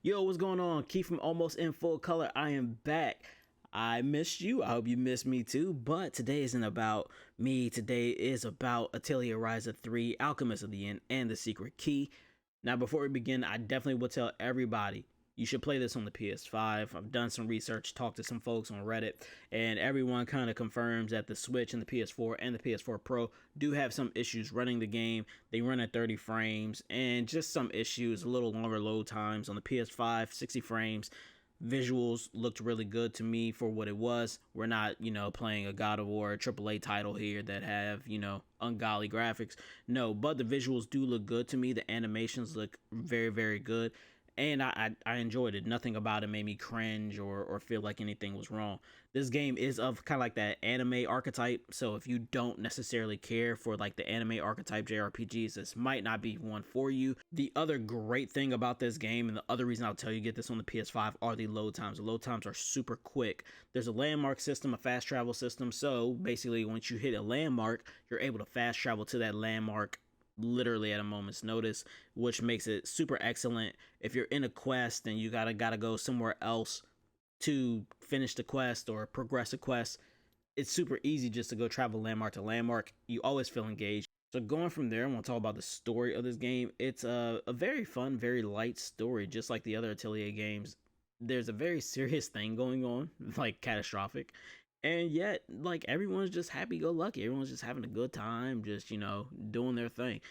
Yo, what's going on? Keith from Almost in Full Color. I am back. I missed you. I hope you missed me too. But today isn't about me. Today is about Atelier Ryza 3, Alchemist of the End, and the Secret Key. Now, before we begin, I definitely will tell everybody you should play this on the PS5. I've done some research, talked to some folks on Reddit, and everyone kind of confirms that the Switch and the PS4 and the PS4 Pro do have some issues running the game. They run at 30 frames and just some issues, a little longer load times. On the PS5, 60 frames. Visuals looked really good to me for what it was. We're not, playing a God of War AAA title here that have, ungodly graphics. No, but the visuals do look good to me. The animations look very, very good. And I enjoyed it. Nothing about it made me cringe or feel like anything was wrong. This game is of kind of like that anime archetype. So if you don't necessarily care for like the anime archetype JRPGs, this might not be one for you. The other great thing about this game, and the other reason I'll tell you get this on the PS5, are the load times. The load times are super quick. There's a landmark system, a fast travel system. So basically, once you hit a landmark, you're able to fast travel to that landmark literally at a moment's notice, which makes it super excellent. If you're in a quest and you gotta go somewhere else to finish the quest or progress a quest, it's super easy just to go travel landmark to landmark. You always feel engaged. So going from there, I want to talk about the story of this game. It's a very fun, very light story, just like the other Atelier games. There's a very serious thing going on, like catastrophic, and yet like everyone's just happy-go-lucky. Everyone's just having a good time, just doing their thing.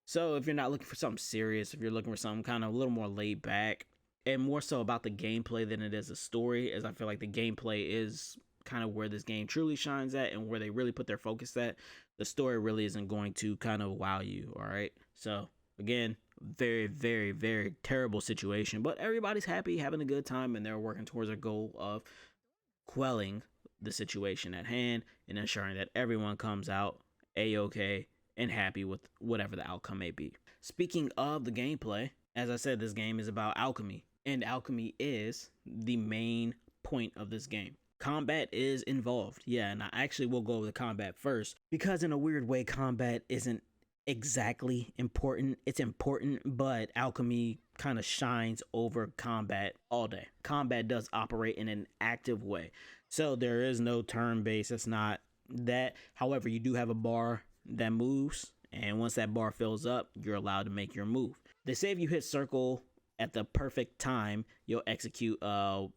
So if you're not looking for something serious, if you're looking for something kind of a little more laid back and more so about the gameplay than it is a story, as I feel like the gameplay is kind of where this game truly shines at and where they really put their focus at, the story really isn't going to kind of wow you. All right, so again, very, very, very terrible situation, but everybody's happy, having a good time, and they're working towards a goal of quelling the situation at hand and ensuring that everyone comes out a-okay and happy with whatever the outcome may be. Speaking of the gameplay, as I said, this game is about alchemy, and alchemy is the main point of this game. Combat is involved, yeah, and I actually will go over the combat first, because in a weird way, combat isn't exactly important. It's important, but alchemy kind of shines over combat all day. Combat does operate in an active way, so there is no turn-based. It's not that. However, you do have a bar that moves, and once that bar fills up, you're allowed to make your move. They say if you hit circle at the perfect time, you'll execute a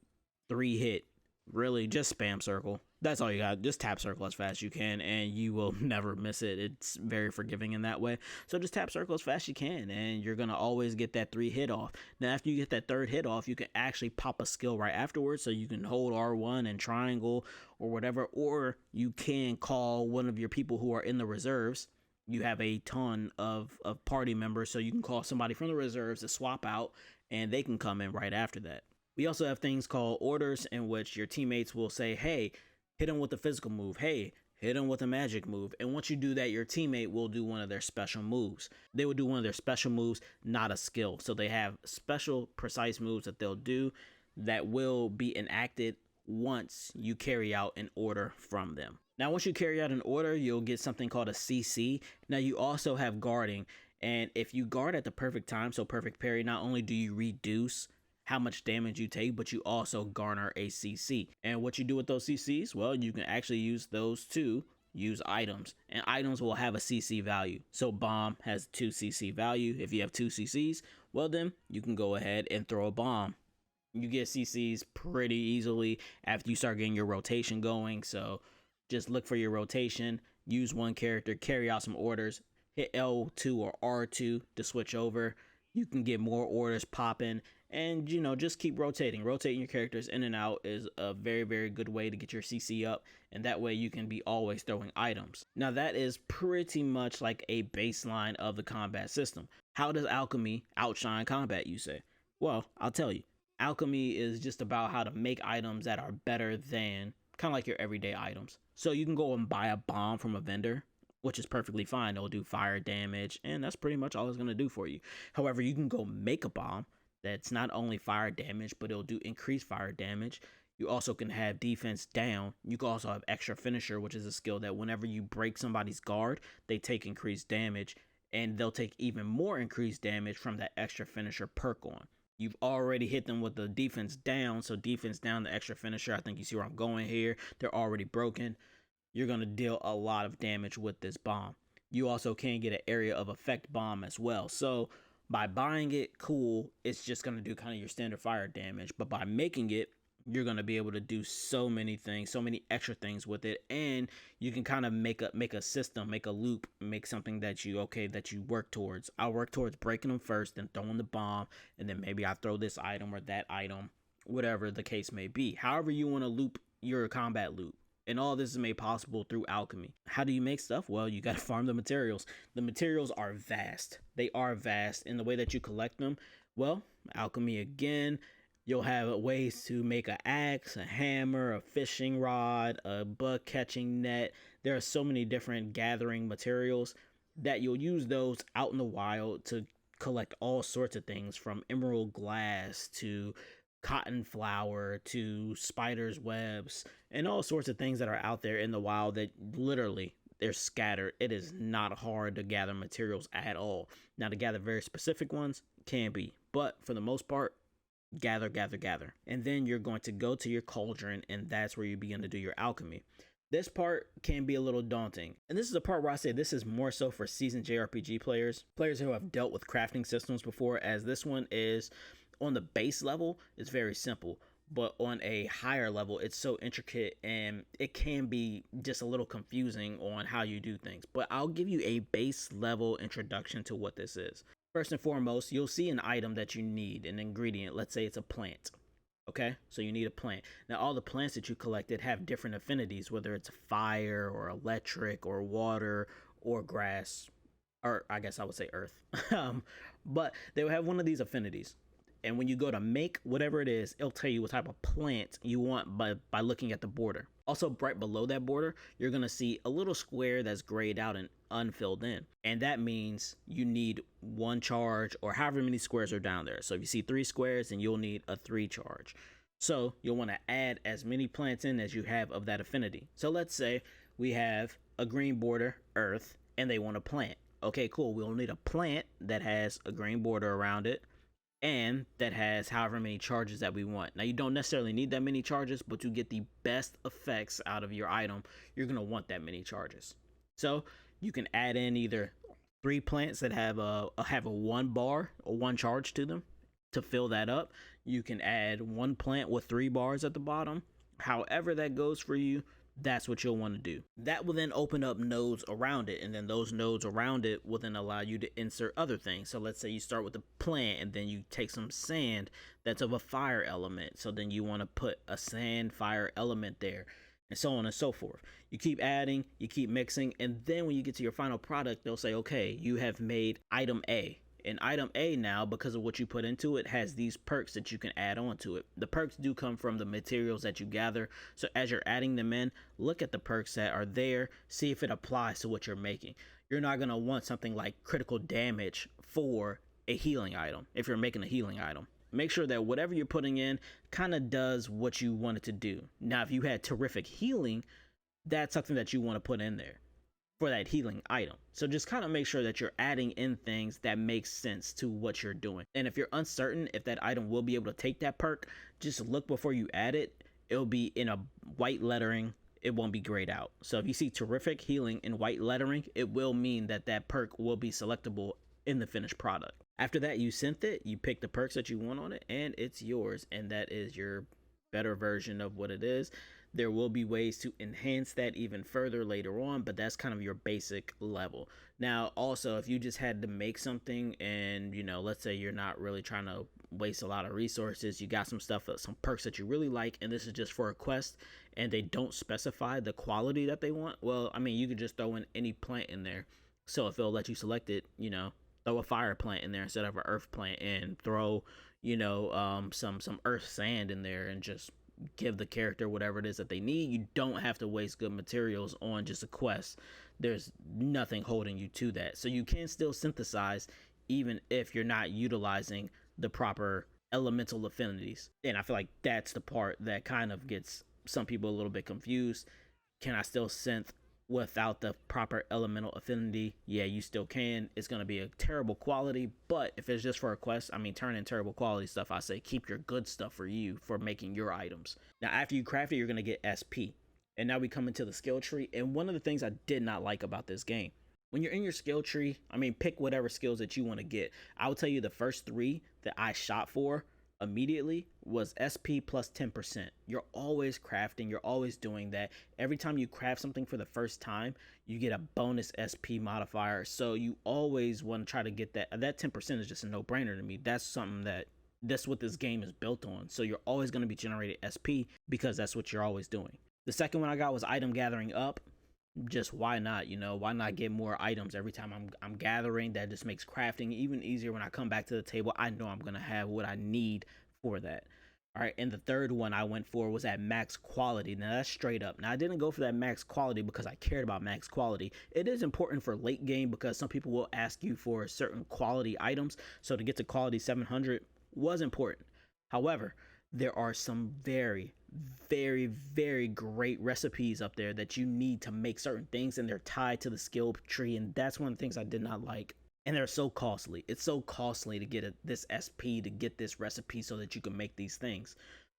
3-hit. Really, just spam circle. That's all you got. Just tap circle as fast as you can, and you will never miss it. It's very forgiving in that way. So just tap circle as fast as you can, and you're going to always get that 3-hit off. Now, after you get that 3rd hit off, you can actually pop a skill right afterwards. So you can hold R1 and triangle or whatever, or you can call one of your people who are in the reserves. You have a ton of party members, so you can call somebody from the reserves to swap out, and they can come in right after that. We also have things called orders, in which your teammates will say, hey, hit him with a physical move. Hey, hit him with a magic move. And once you do that, your teammate will do one of their special moves. They will do one of their special moves, not a skill. So they have special, precise moves that they'll do that will be enacted once you carry out an order from them. Now, once you carry out an order, you'll get something called a CC. Now, you also have guarding. And if you guard at the perfect time, so perfect parry, not only do you reduce how much damage you take, but you also garner a CC. And what you do with those CCs, well, you can actually use those to use items, and items will have a CC value. So bomb has 2 CC value. If you have 2 CCs, well then you can go ahead and throw a bomb. You get CCs pretty easily after you start getting your rotation going. So just look for your rotation, use one character, carry out some orders, hit L2 or R2 to switch over. You can get more orders popping, and just keep rotating. Rotating your characters in and out is a very, very good way to get your CC up, and that way you can be always throwing items. Now that is pretty much like a baseline of the combat system. How does alchemy outshine combat, you say? Well, I'll tell you. Alchemy is just about how to make items that are better than kind of like your everyday items. So you can go and buy a bomb from a vendor, which is perfectly fine. It'll do fire damage, and that's pretty much all it's going to do for you. However, you can go make a bomb that's not only fire damage, but it'll do increased fire damage. You also can have defense down. You can also have extra finisher, which is a skill that whenever you break somebody's guard, they take increased damage, and they'll take even more increased damage from that extra finisher perk on. You've already hit them with the defense down. So defense down, the extra finisher. I think you see where I'm going here. They're already broken. You're going to deal a lot of damage with this bomb. You also can get an area of effect bomb as well. So by buying it, cool, it's just going to do kind of your standard fire damage. But by making it, you're going to be able to do so many things, so many extra things with it. And you can kind of make a system, make a loop, make something that you work towards. I'll work towards breaking them first, then throwing the bomb, and then maybe I throw this item or that item, whatever the case may be. However you want to loop your combat loop. And all this is made possible through alchemy. How do you make stuff? Well, you got to farm the materials. The materials are vast. They are vast in the way that you collect them. Well, alchemy again. You'll have ways to make an axe, a hammer, a fishing rod, a bug catching net. There are so many different gathering materials that you'll use those out in the wild to collect all sorts of things, from emerald glass to cotton flower to spiders' webs and all sorts of things that are out there in the wild that literally they're scattered. It is not hard to gather materials at all. Now, to gather very specific ones can be, but for the most part, gather. And then you're going to go to your cauldron, and that's where you begin to do your alchemy. This part can be a little daunting. And this is the part where I say this is more so for seasoned JRPG players who have dealt with crafting systems before, as this one is on the base level, it's very simple. But on a higher level, it's so intricate and it can be just a little confusing on how you do things. But I'll give you a base level introduction to what this is. First and foremost, you'll see an item that you need, an ingredient. Let's say it's a plant. Okay, so you need a plant. Now, all the plants that you collected have different affinities, whether it's fire or electric or water or grass, or I guess I would say earth. But they will have one of these affinities. And when you go to make whatever it is, it'll tell you what type of plant you want by looking at the border. Also, right below that border, you're going to see a little square that's grayed out and unfilled in. And that means you need 1 charge or however many squares are down there. So if you see 3 squares, then you'll need a 3 charge. So you'll want to add as many plants in as you have of that affinity. So let's say we have a green border, earth, and they want a plant. Okay, cool. We'll need a plant that has a green border around it and that has however many charges that we want. Now, you don't necessarily need that many charges, but to get the best effects out of your item, you're going to want that many charges. So you can add in either 3 plants that have a 1 bar or 1 charge to them to fill that up. You can add 1 plant with 3 bars at the bottom. However that goes for you, that's what you'll want to do. That will then open up nodes around it, and then those nodes around it will then allow you to insert other things. So let's say you start with a plant, and then you take some sand that's of a fire element. So then you want to put a sand fire element there, and so on and so forth. You keep adding, you keep mixing, and then when you get to your final product, they'll say, okay, you have made item A. And item A now, because of what you put into it, has these perks that you can add on to it. The perks do come from the materials that you gather. So as you're adding them in, look at the perks that are there, see if it applies to what you're making. You're not going to want something like critical damage for a healing item if you're making a healing item. Make sure that whatever you're putting in kind of does what you want it to do. Now, if you had terrific healing, that's something that you want to put in there for that healing item. So just kind of make sure that you're adding in things that make sense to what you're doing. And if you're uncertain if that item will be able to take that perk, just look before you add it. It'll be in a white lettering. It won't be grayed out. So if you see terrific healing in white lettering, it will mean that that perk will be selectable in the finished product. After that, you synth it, you pick the perks that you want on it, and it's yours. And that is your better version of what it is. There will be ways to enhance that even further later on, but that's kind of your basic level. Now, also, if you just had to make something and, let's say you're not really trying to waste a lot of resources, you got some stuff, some perks that you really like, and this is just for a quest, and they don't specify the quality that they want, well, I mean, you could just throw in any plant in there. So if it'll let you select it, throw a fire plant in there instead of an earth plant, and throw, some earth sand in there, and just give the character whatever it is that they need. You don't have to waste good materials on just a quest. There's nothing holding you to that. So you can still synthesize even if you're not utilizing the proper elemental affinities. And I feel like that's the part that kind of gets some people a little bit confused. Can I still synth without the proper elemental affinity, yeah, you still can. It's going to be a terrible quality, but if it's just for a quest, I mean, turn in terrible quality stuff. I say keep your good stuff for you for making your items. Now, after you craft it, you're going to get SP. And now we come into the skill tree. And one of the things I did not like about this game, when you're in your skill tree, I mean, pick whatever skills that you want to get. I will tell you the first 3 that I shot for immediately was SP plus 10%. You're always crafting, you're always doing that. Every time you craft something for the first time, you get a bonus SP modifier. So you always want to try to get that. That 10% is just a no-brainer to me. That's something that's what this game is built on. So you're always going to be generating SP because that's what you're always doing. The second one I got was item gathering up. Just why not, why not get more items every time I'm gathering? That just makes crafting even easier. When I come back to the table, I know I'm gonna have what I need for that. All right, and the third one I went for was at max quality. Now that's straight up. Now I didn't go for that max quality because I cared about max quality. It is important for late game because some people will ask you for certain quality items. So to get to quality 700 was important. However, there are some very, very great recipes up there that you need to make certain things, and they're tied to the skill tree, and that's one of the things I did not like. And they're so costly. It's so costly to get this SP, to get this recipe so that you can make these things.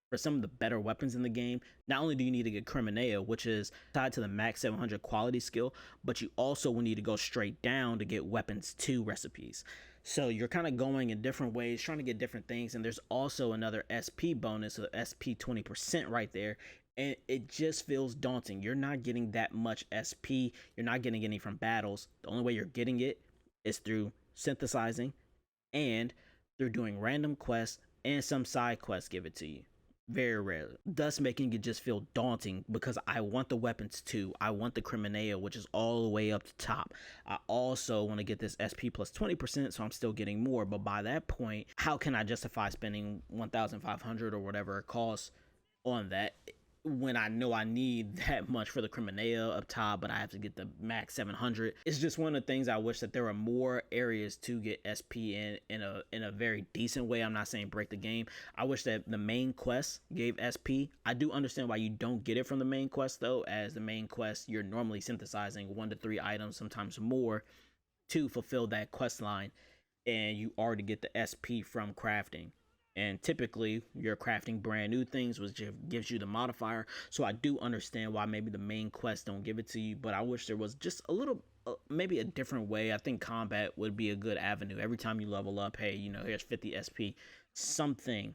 For some of the better weapons in the game, not only do you need to get Criminea, which is tied to the max 700 quality skill, but you also will need to go straight down to get weapons 2 recipes. So you're kind of going in different ways, trying to get different things. And there's also another SP bonus, so SP 20% right there. And it just feels daunting. You're not getting that much SP. You're not getting any from battles. The only way you're getting it is through synthesizing and through doing random quests, and some side quests give it to you. Very rarely, thus making it just feel daunting because I want the weapons too. I want the Criminea, which is all the way up the top. I also want to get this SP plus 20%, so I'm still getting more. But by that point, how can I justify spending 1,500 or whatever it costs on that when I know I need that much for the Criminea up top, but I have to get the max 700? It's just one of the things I wish that there were more areas to get SP in a very decent way. I'm not saying break the game. I wish that the main quest gave SP. I do understand why you don't get it from the main quest though, as the main quest you're normally synthesizing 1 to 3 items, sometimes more, to fulfill that quest line, and you already get the SP from crafting. And typically you're crafting brand new things, which gives you the modifier. So I do understand why maybe the main quest don't give it to you, but I wish there was just a little maybe a different way. I think combat would be a good avenue. Every time you level up, hey, here's 50 SP, something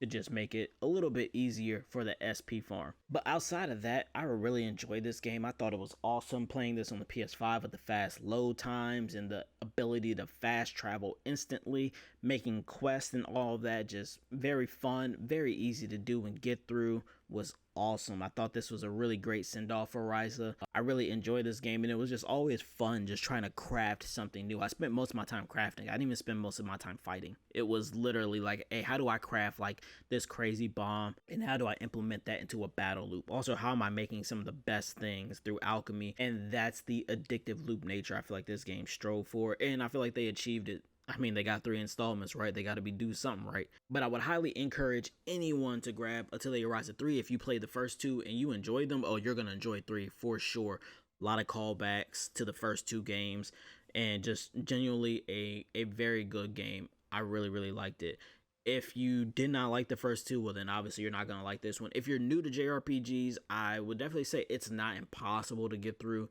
to just make it a little bit easier for the SP farm. But outside of that, I really enjoyed this game. I thought it was awesome playing this on the PS5 with the fast load times and the ability to fast travel instantly, making quests and all of that. Just very fun, very easy to do and get through. Was awesome. I thought this was a really great send-off for Ryza. I really enjoyed this game, and it was just always fun just trying to craft something new. I spent most of my time crafting. I didn't even spend most of my time fighting. It was literally like, hey, how do I craft like this crazy bomb, and how do I implement that into a battle loop? Also, how am I making some of the best things through alchemy? And that's the addictive loop nature I feel like this game strove for, and I feel like they achieved it. I mean, they got 3 installments, right? They got to do something right. But I would highly encourage anyone to grab Atelier Ryza 3 if you played the first 2 and you enjoyed them. Oh, you're going to enjoy 3 for sure. A lot of callbacks to the first 2 games, and just genuinely a very good game. I really liked it. If you did not like the first 2, well, then obviously you're not going to like this one. If you're new to JRPGs, I would definitely say it's not impossible to get through.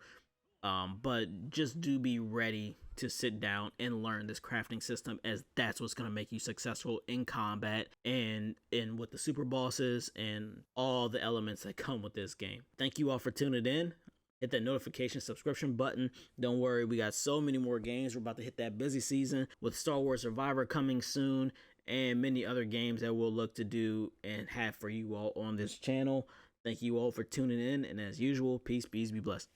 But just do be ready to sit down and learn this crafting system, as that's what's going to make you successful in combat and in with the super bosses and all the elements that come with this game. Thank you all for tuning in. Hit that notification subscription button. Don't worry, we got so many more games. We're about to hit that busy season with Star Wars Survivor coming soon, and many other games that we'll look to do and have for you all on this channel. Thank you all for tuning in, and as usual, peace, be blessed.